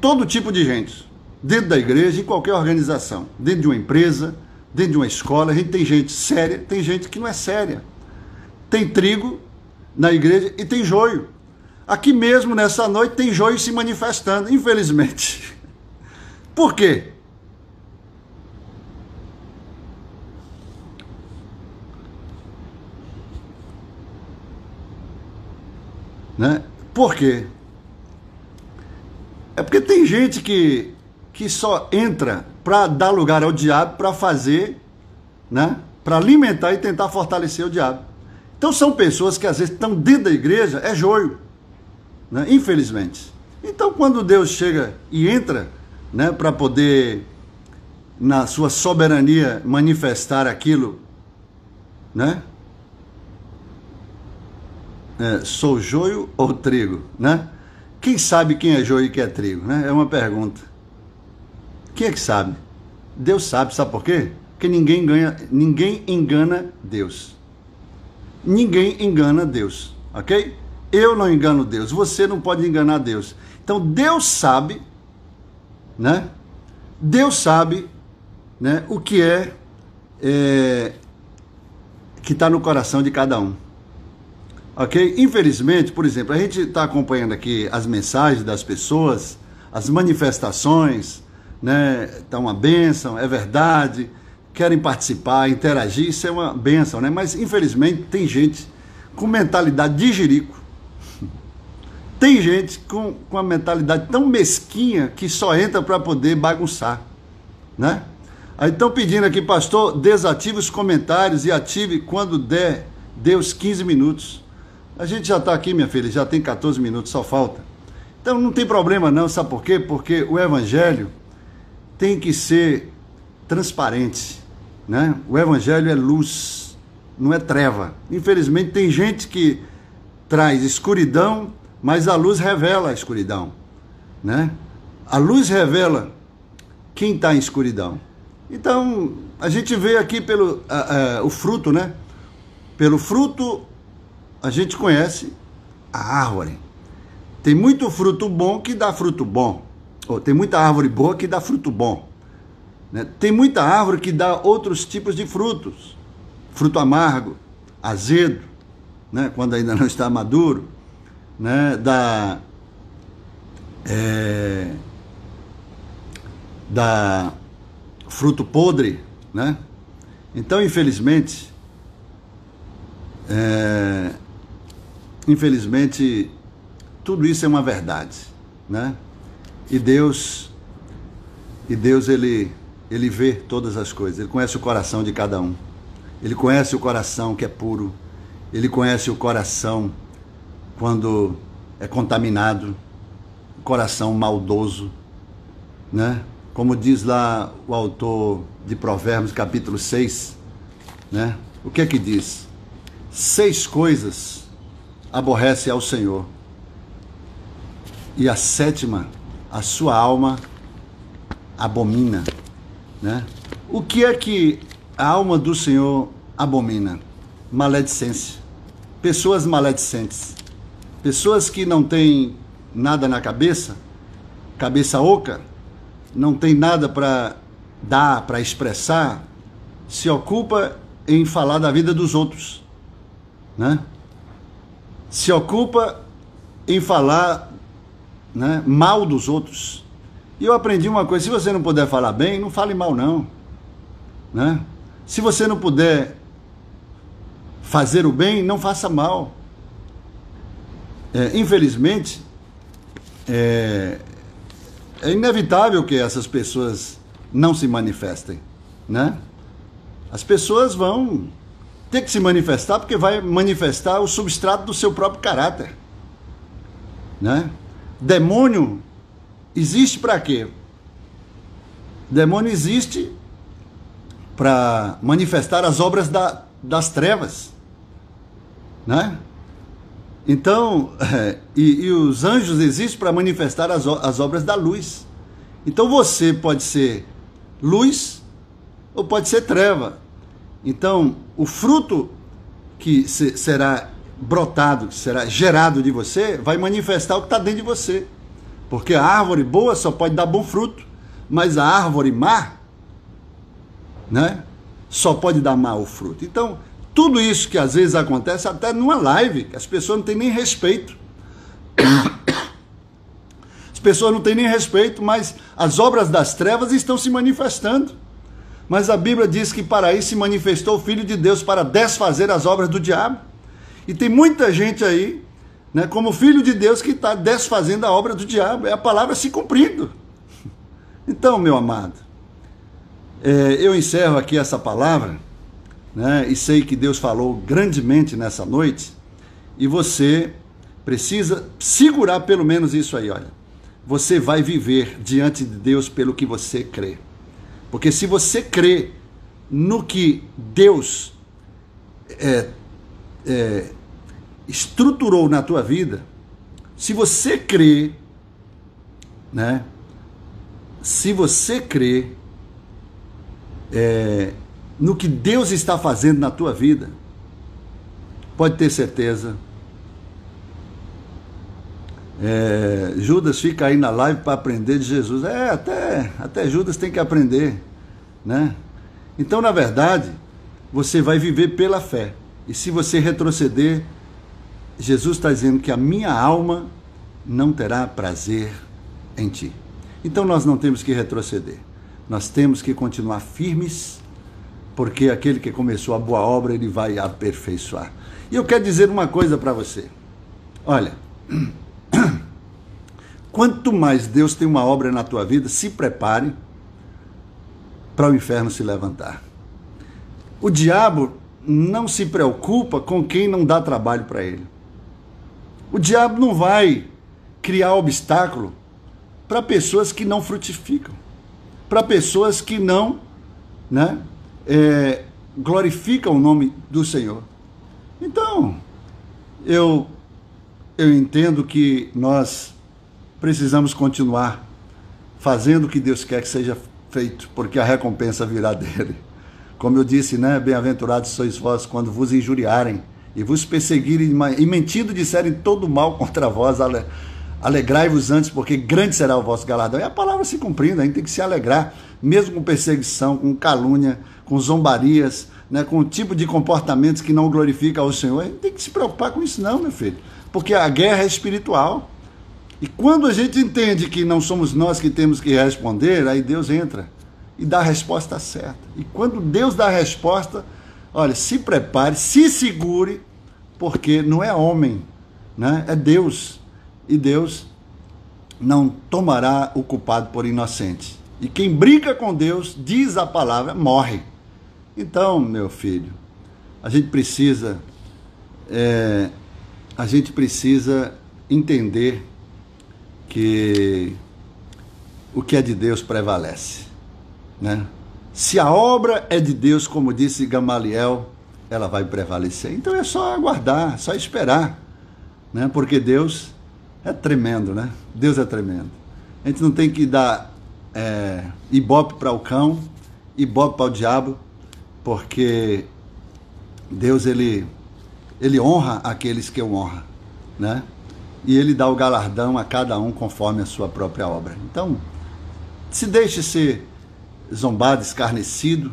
todo tipo de gente. dentro da igreja, em qualquer organização, dentro de uma empresa, dentro de uma escola, a gente tem gente séria, tem gente que não é séria. Tem trigo na igreja e tem joio. Aqui mesmo, nessa noite, tem joio se manifestando, infelizmente. Por quê? Né? Por quê? É porque tem gente que só entra para dar lugar ao diabo, para fazer, né? Para alimentar e tentar fortalecer o diabo. Então são pessoas que às vezes estão dentro da igreja, é joio, né? Infelizmente. Então quando Deus chega e entra, né, para poder, na sua soberania, manifestar aquilo, né? Sou joio ou trigo, né? Quem sabe quem é joio e quem é trigo, né? É uma pergunta. Quem é que sabe? Deus sabe, sabe por quê? Porque ninguém engana Deus. Ninguém engana Deus, ok? Eu não engano Deus, você não pode enganar Deus. Então Deus sabe, né? Deus sabe, né, o que que está no coração de cada um. Ok? Infelizmente, por exemplo, a gente está acompanhando aqui as mensagens das pessoas, as manifestações, né? Tá uma bênção, é verdade, querem participar, interagir, isso é uma bênção, né? Mas infelizmente tem gente com mentalidade de jirico, tem gente com a mentalidade tão mesquinha que só entra para poder bagunçar, né? Aí estão pedindo aqui, pastor, desative os comentários e ative quando der os 15 minutos. A gente já está aqui, minha filha, já tem 14 minutos, só falta. Então não tem problema não, sabe por quê? Porque o evangelho tem que ser transparente, né? O evangelho é luz, não é treva. Infelizmente tem gente que traz escuridão, mas a luz revela a escuridão, né? A luz revela quem está em escuridão. Então a gente vê aqui pelo o fruto, né? Pelo fruto a gente conhece a árvore. Tem muito fruto bom que dá fruto bom. Ou tem muita árvore boa que dá fruto bom, né? Tem muita árvore que dá outros tipos de frutos. Fruto amargo, azedo, né? Quando ainda não está maduro, né? Dá fruto podre, né? Então, infelizmente, tudo isso é uma verdade, né? E Deus ele vê todas as coisas, ele conhece o coração de cada um, ele conhece o coração que é puro, ele conhece o coração quando é contaminado, o coração maldoso, né? Como diz lá o autor de Provérbios, capítulo 6, né? O que é que diz? 6 coisas aborrece ao Senhor, e a 7ª, a sua alma abomina, né? O que é que a alma do Senhor abomina? Maledicência. Pessoas maledicentes. Pessoas que não têm nada na cabeça, cabeça oca, não tem nada para dar, para expressar, se ocupa em falar da vida dos outros, né? Se ocupa em falar, né, mal dos outros. E eu aprendi uma coisa: se você não puder falar bem, não fale mal não, né? Se você não puder fazer o bem, não faça mal. Infelizmente, é inevitável que essas pessoas não se manifestem, né? As pessoas vão ter que se manifestar, porque vai manifestar o substrato do seu próprio caráter, né? Demônio existe para quê? Demônio existe para manifestar as obras das trevas, né? Então, e os anjos existem para manifestar as obras da luz. Então você pode ser luz ou pode ser treva. Então, o fruto que será brotado, que será gerado de você, vai manifestar o que está dentro de você. Porque a árvore boa só pode dar bom fruto, mas a árvore má, né, só pode dar mau fruto. Então, tudo isso que às vezes acontece até numa live, as pessoas não têm nem respeito. As pessoas não têm nem respeito, mas as obras das trevas estão se manifestando. Mas a Bíblia diz que para isso se manifestou o Filho de Deus, para desfazer as obras do diabo. E tem muita gente aí, né, como filho de Deus, que está desfazendo a obra do diabo. É a palavra se cumprindo. Então, meu amado, eu encerro aqui essa palavra, né, e sei que Deus falou grandemente nessa noite, e você precisa segurar pelo menos isso aí, olha. Você vai viver diante de Deus pelo que você crê. Porque se você crê no que Deus estruturou na tua vida, se você crê, né? Se você crê no que Deus está fazendo na tua vida, pode ter certeza. Judas fica aí na live para aprender de Jesus. Até Judas tem que aprender, né? Então, na verdade, você vai viver pela fé. E se você retroceder, Jesus está dizendo que a minha alma não terá prazer em ti. Então nós não temos que retroceder. Nós temos que continuar firmes, porque aquele que começou a boa obra, ele vai aperfeiçoar. E eu quero dizer uma coisa para você. Olha, quanto mais Deus tem uma obra na tua vida, se prepare para o inferno se levantar. O diabo não se preocupa com quem não dá trabalho para ele. O diabo não vai criar obstáculo para pessoas que não frutificam, para pessoas que não, né, glorificam o nome do Senhor. Então, eu entendo que nós precisamos continuar fazendo o que Deus quer que seja feito, porque a recompensa virá dele. Como eu disse, né? Bem-aventurados sois vós quando vos injuriarem e vos perseguirem e mentindo disserem todo mal contra vós, alegrai-vos antes, porque grande será o vosso galardão. E a palavra se cumprindo, a gente tem que se alegrar, mesmo com perseguição, com calúnia, com zombarias, né, com um tipo de comportamentos que não glorifica ao Senhor. A gente tem que se preocupar com isso não, meu filho, porque a guerra é espiritual. E quando a gente entende que não somos nós que temos que responder, aí Deus entra e dá a resposta certa. E quando Deus dá a resposta, olha, se prepare, se segure, porque não é homem, né? É Deus. E Deus não tomará o culpado por inocente. E quem brinca com Deus, diz a palavra, morre. Então, meu filho, a gente precisa entender que o que é de Deus prevalece, né? Se a obra é de Deus, como disse Gamaliel, ela vai prevalecer. Então é só aguardar, só esperar, né? Porque Deus é tremendo, né? Deus é tremendo. A gente não tem que dar ibope para o cão, ibope para o diabo, porque Deus, ele honra aqueles que o honram, né? E ele dá o galardão a cada um conforme a sua própria obra. Então, se deixe ser zombado, escarnecido,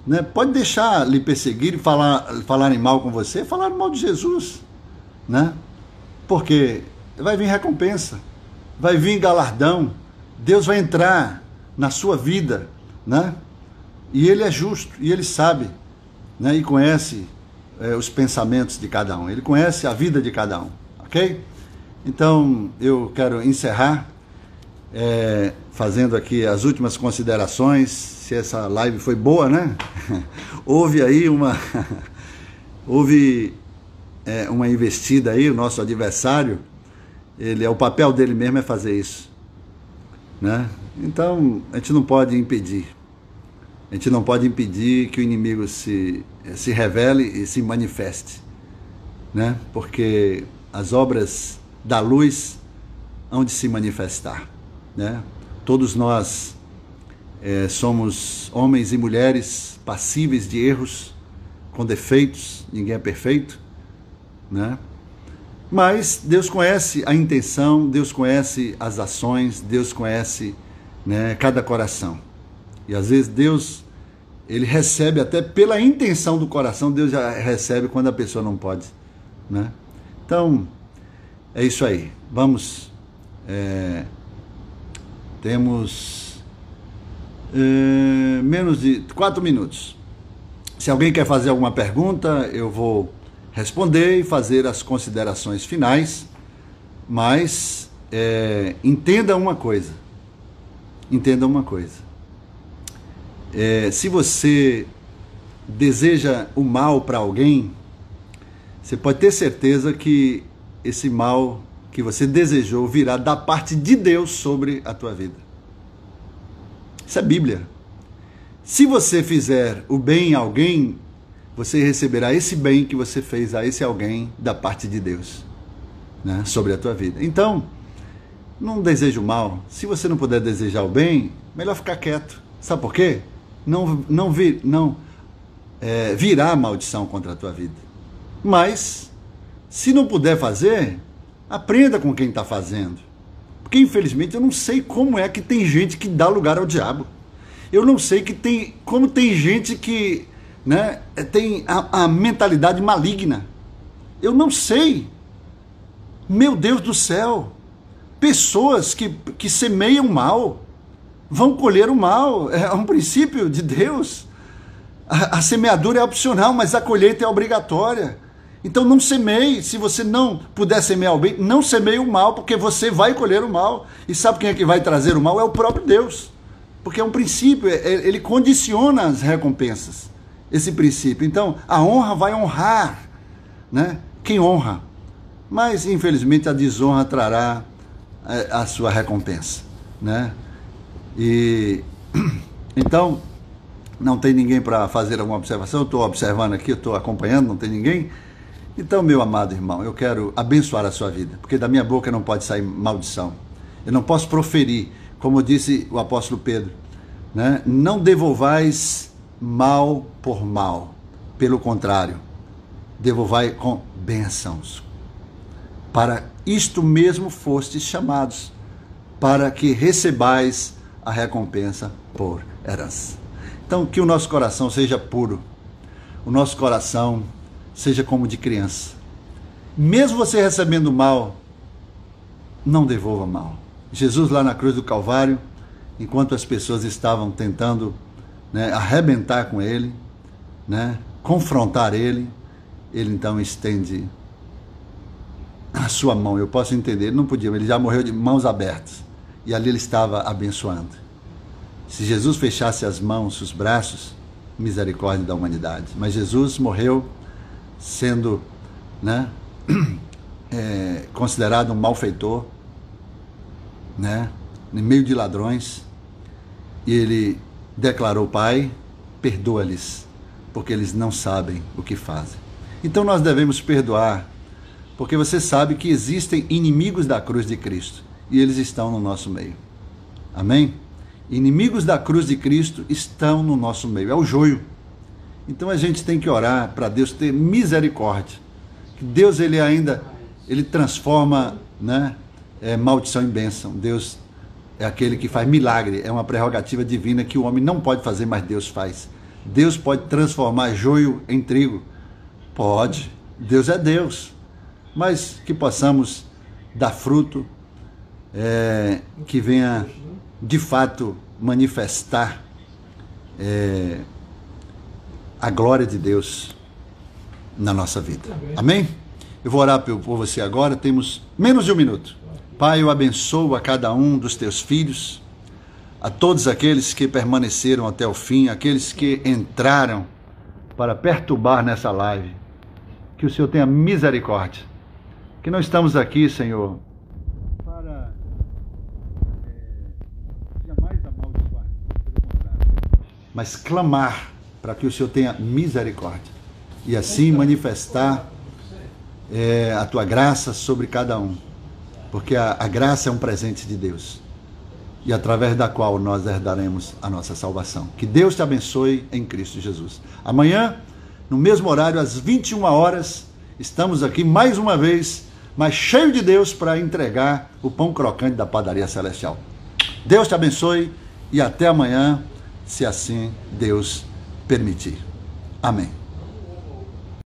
né? Pode deixar lhe perseguir e falarem mal com você, falarem mal de Jesus, né? Porque vai vir recompensa, vai vir galardão, Deus vai entrar na sua vida, né? E ele é justo, e ele sabe, né? E conhece os pensamentos de cada um, ele conhece a vida de cada um, ok? Então, eu quero encerrar fazendo aqui as últimas considerações, se essa live foi boa, né? Houve aí uma investida aí, o nosso adversário, o papel dele mesmo é fazer isso, né? Então, a gente não pode impedir. A gente não pode impedir que o inimigo se revele e se manifeste, né? Porque as obras da luz hão de se manifestar, né? Todos nós somos homens e mulheres passíveis de erros, com defeitos, ninguém é perfeito, né? Mas Deus conhece a intenção, Deus conhece as ações, Deus conhece né, cada coração. E às vezes Deus, ele recebe até pela intenção do coração, Deus já recebe quando a pessoa não pode, né? Então, é isso aí. Vamos, temos menos de 4 minutos. Se alguém quer fazer alguma pergunta, eu vou responder e fazer as considerações finais, mas entenda uma coisa. Se você deseja o mal para alguém, você pode ter certeza que esse mal que você desejou virá da parte de Deus sobre a tua vida. Isso é Bíblia. Se você fizer o bem a alguém, você receberá esse bem que você fez a esse alguém da parte de Deus, né, sobre a tua vida. Então, não deseje o mal. Se você não puder desejar o bem, melhor ficar quieto. Sabe por quê? Não virá maldição contra a tua vida. Mas, se não puder fazer, aprenda com quem está fazendo. Porque, infelizmente, eu não sei como é que tem gente que dá lugar ao diabo. Eu não sei como tem gente que, né, tem a mentalidade maligna. Eu não sei. Meu Deus do céu. Pessoas que semeiam mal vão colher o mal. É um princípio de Deus. A semeadura é opcional, mas a colheita é obrigatória. Então não semeie. Se você não puder semear o bem, não semeie o mal, porque você vai colher o mal. E sabe quem é que vai trazer o mal? É o próprio Deus. Porque é um princípio, ele condiciona as recompensas. Esse princípio. Então, a honra vai honrar, né, quem honra. Mas, infelizmente, a desonra trará a sua recompensa, né? E então, não tem ninguém para fazer alguma observação. Eu estou observando aqui, eu estou acompanhando, não tem ninguém. Então, meu amado irmão, eu quero abençoar a sua vida, porque da minha boca não pode sair maldição. Eu não posso proferir, como disse o apóstolo Pedro, né? Não devolvais mal por mal. Pelo contrário, devolvai com bênçãos. Para isto mesmo fostes chamados, para que recebais a recompensa por herança. Então, que o nosso coração seja puro, o nosso coração seja como de criança. Mesmo você recebendo mal, não devolva mal. Jesus lá na cruz do Calvário, enquanto as pessoas estavam tentando, né, arrebentar com ele, né, confrontar ele, ele então estende a sua mão. Eu posso entender, ele não podia, ele já morreu de mãos abertas, e ali ele estava abençoando. Se Jesus fechasse as mãos, os braços, misericórdia da humanidade. Mas Jesus morreu sendo, né, considerado um malfeitor, né, em meio de ladrões, e ele declarou: Pai, perdoa-lhes, porque eles não sabem o que fazem. Então nós devemos perdoar, porque você sabe que existem inimigos da cruz de Cristo, e eles estão no nosso meio. Amém? Inimigos da cruz de Cristo estão no nosso meio, é o joio. Então a gente tem que orar para Deus ter misericórdia, que Deus ele transforma, né, maldição em bênção. Deus é aquele que faz milagre, é uma prerrogativa divina que o homem não pode fazer, mas Deus faz. Deus pode transformar joio em trigo? Pode, Deus é Deus. Mas que possamos dar fruto, que venha de fato manifestar a glória de Deus na nossa vida. Amém? Eu vou orar por você agora, temos menos de um minuto. Pai, eu abençoo a cada um dos teus filhos, a todos aqueles que permaneceram até o fim, aqueles que entraram para perturbar nessa live. Que o Senhor tenha misericórdia. Que não estamos aqui, Senhor, para jamais amaldiçoar, pelo contrário, mas clamar para que o Senhor tenha misericórdia e assim manifestar a tua graça sobre cada um, porque a graça é um presente de Deus e através da qual nós herdaremos a nossa salvação. Que Deus te abençoe em Cristo Jesus. Amanhã, no mesmo horário, às 21 horas, estamos aqui mais uma vez, mas cheio de Deus, para entregar o pão crocante da padaria celestial. Deus te abençoe e até amanhã, se assim Deus permitir. Amém.